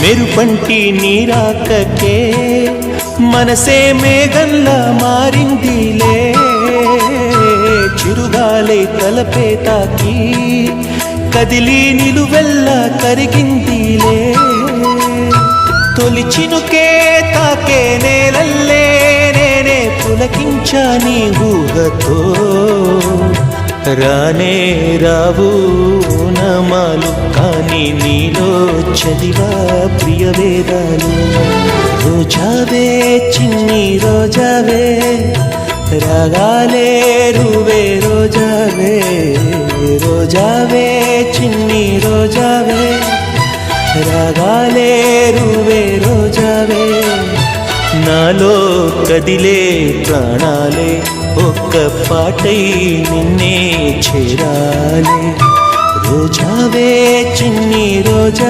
మెరుపంటి నీరాకకే మనసే మేఘంలా మారిందిలే, చిరుగాలే తలపే తాకి కదిలి నిలువెల్లా కరిగిందిలే, తొలి చినుకే తాకే నేలల్లే నేనే పులకించా నీ ఊహతో, రానే రావు నామాలు కానీ నీలో చదివా ప్రియ వేదాలు. రోజావే చిన్ని రోజావే రాగాలే రువే రోజావే, రోజావే చిన్ని రోజావే రాగాలే రువే రోజావే, నాలో కదిలే ప్రాణాలే ఒక్క పాటై నిన్నే చేరాలే. రోజావే చిన్ని రోజా